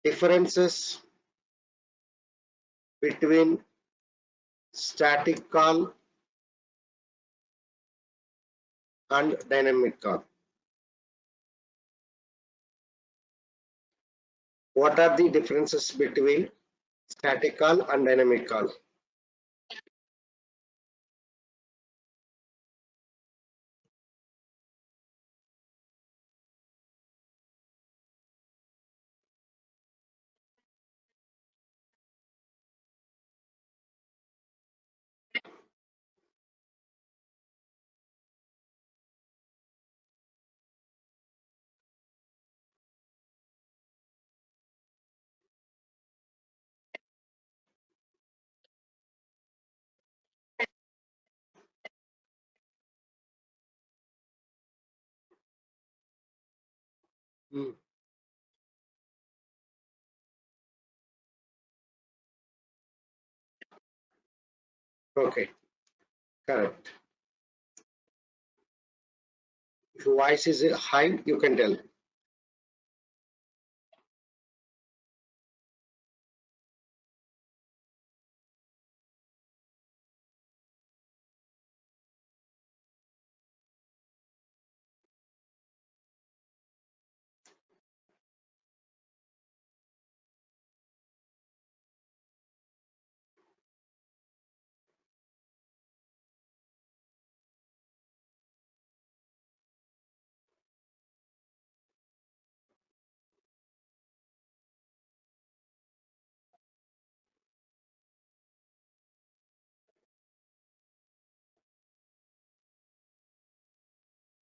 differences between static call and dynamic call. What are the differences between static call and dynamic call? Hmm. Okay, correct. If your voice is high, you can tell.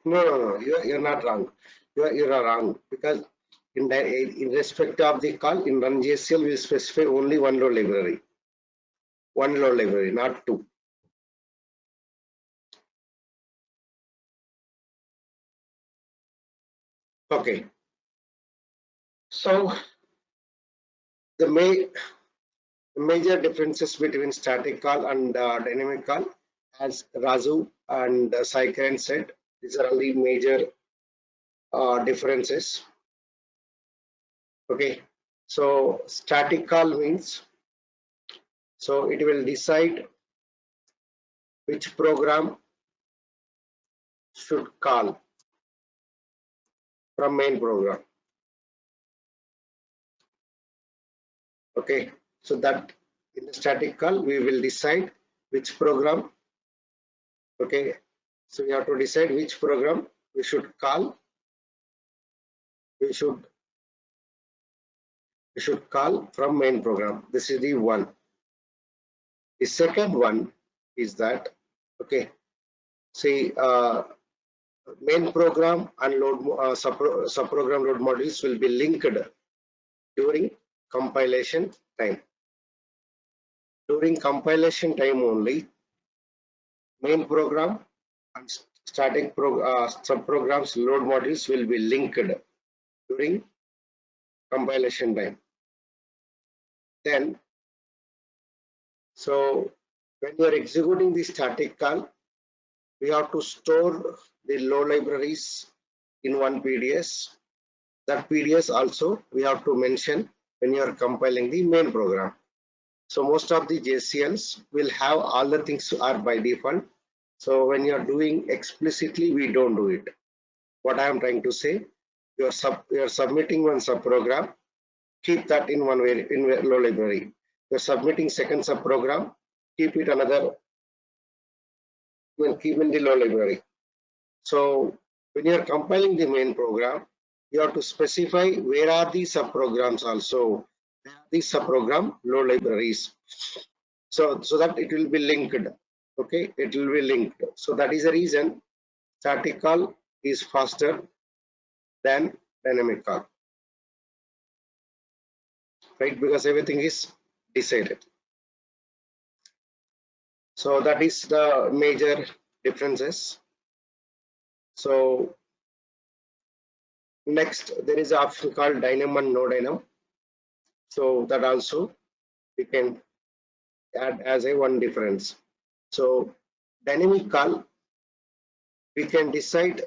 No, no, no, you're not wrong. You're wrong because in respect of the call in run JCL we specify only one load library, not two. Okay, so the major differences between static call and dynamic call, as Razu and Sai Kiran said, these are the major differences. Okay, so static call means, so it will decide which program should call from main program. Okay, so that in the static call we will decide which program. Okay, so we have to decide which program we should call. We should call from main program. This is the one. The second one is that, okay, see, main program and subprogram load modules will be linked during compilation time. During compilation time only, main program and subprograms load modules will be linked during compilation time. Then, so when you are executing the static call, we have to store the low libraries in one PDS. That PDS also we have to mention when you are compiling the main program. So most of the JCLs will have all the things are by default. So when you are doing explicitly, we don't do it. What I am trying to say, you are submitting one subprogram, keep that in one way in low library. You are submitting second subprogram, keep it another, keep in the low library. So when you are compiling the main program, you have to specify where are the subprograms also, where are the subprogram low libraries. So that it will be linked. Okay, it will be linked. So that is the reason static call is faster than dynamic call, right? Because everything is decided. So that is the major differences. So next there is an option called dynam and no dynam. So that also we can add as a one difference. So dynamic call, we can decide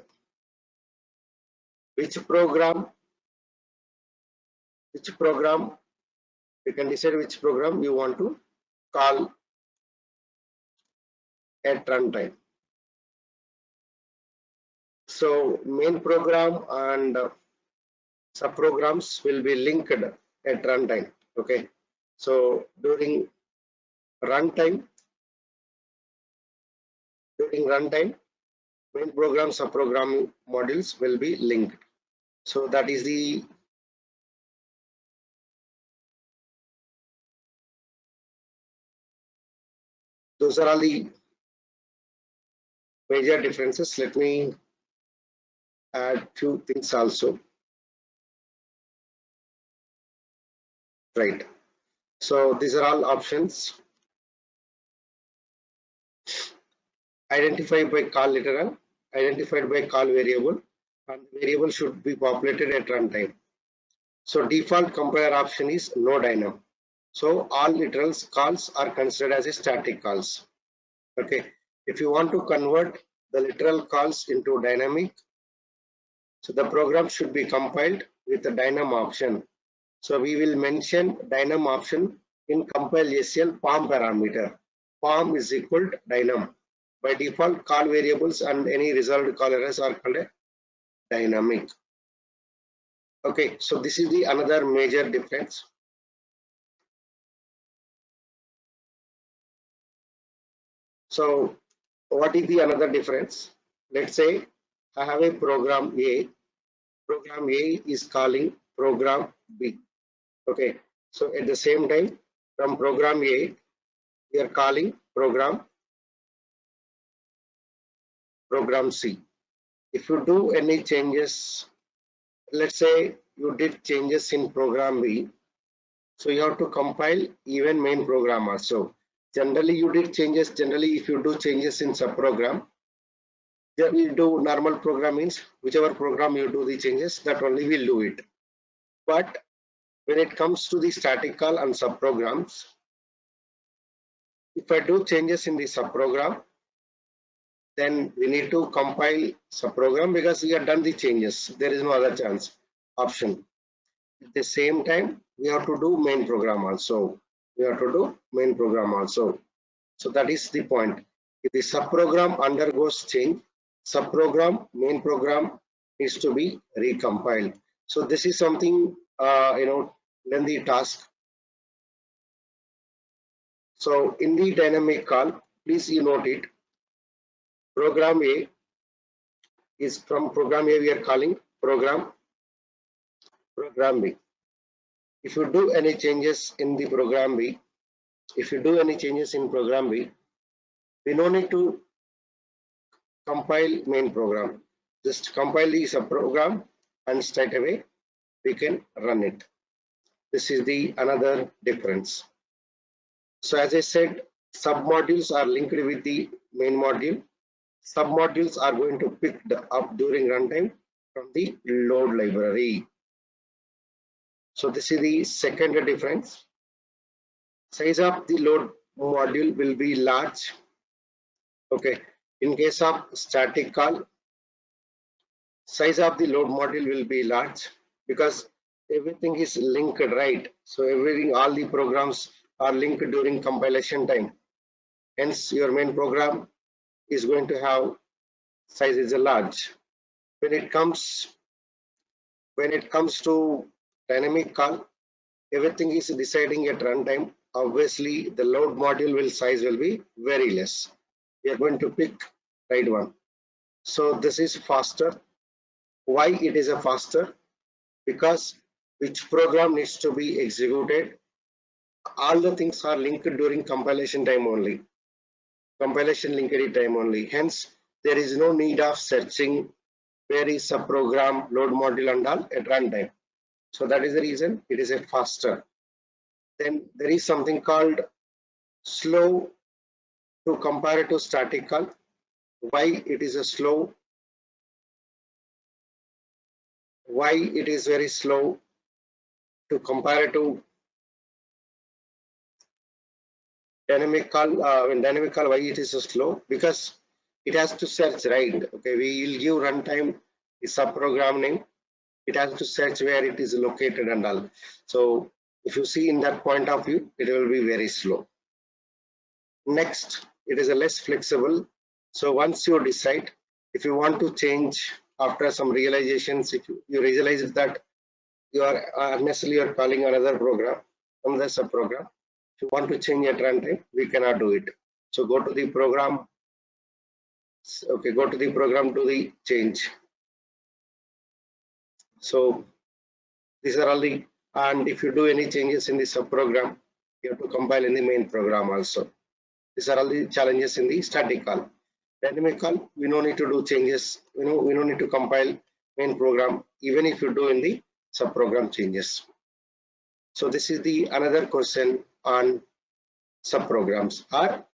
which program which program, you can decide which program you want to call at runtime. So main program and subprograms will be linked at runtime. Okay, so during runtime, main program subprogram modules will be linked. So that is those are all the major differences. Let me add few things also. Right. So these are all options. Identified by call literal, identified by call variable, and the variable should be populated at runtime. So default compiler option is no dynam. So all literal calls are considered as a static calls. Okay. If you want to convert the literal calls into dynamic, so the program should be compiled with the dynam option. So we will mention dynam option in compile ACL POM parameter. POM is equal to dynam. By default, call variables and any resolved call errors are called dynamic. Okay, so this is the another major difference. So what is the another difference? Let's say I have a program A. Program A is calling program B. Okay, so at the same time, from program A, we are calling program C. If you do any changes, let's say you did changes in program B, so you have to compile even main program also. Generally you did changes, generally if you do changes in subprogram, you do normal program means whichever program you do the changes, that only will do it. But when it comes to the static call and subprograms, if I do changes in the subprogram, then we need to compile subprogram because we have done the changes. There is no other chance option. At the same time, we have to do main program also. So that is the point. If the subprogram undergoes change, subprogram, main program needs to be recompiled. So this is something lengthy task. So in the dynamic call, please you note it. Program A is from program A we are calling program B. If you do any changes in the program B, we no need to compile main program. Just compile the subprogram and straight away we can run it. This is the another difference. So as I said, submodules are linked with the main module. Submodules are going to pick up during runtime from the load library. So this is the second difference. Size of the load module will be large. Okay, in case of static call, size of the load module will be large because everything is linked, right? So everything, all the programs are linked during compilation time. Hence your main program is going to have size is large. When it comes to dynamic call, everything is deciding at runtime. Obviously the load module size will be very less. We are going to pick right one. So this is faster. Why it is a faster? Because which program needs to be executed, all the things are linked during compilation time only. Compilation linked time only. Hence there is no need of searching where is a program, load module and all at runtime. So that is the reason it is a faster. Then there is something called slow to compare to static call. Why it is a slow? Why it is very slow to compare to dynamic call? When dynamic call, why it is so slow? Because it has to search, right? Okay, we will give runtime is subprogram name. it has to search where it is located and all. So if you see in that point of view, it will be very slow. Next, it is a less flexible. So once you decide, if you want to change after some realizations, if you realize that you are unnecessarily you're calling another program, another subprogram. If you want to change at runtime, we cannot do it. So go to the program. Okay, go to the program to the change. So these are all the, and if you do any changes in the subprogram, you have to compile in the main program also. These are all the challenges in the static call. Dynamic call, we don't need to do changes. We don't need to compile main program, even if you do in the subprogram changes. So this is the another question on subprograms. Or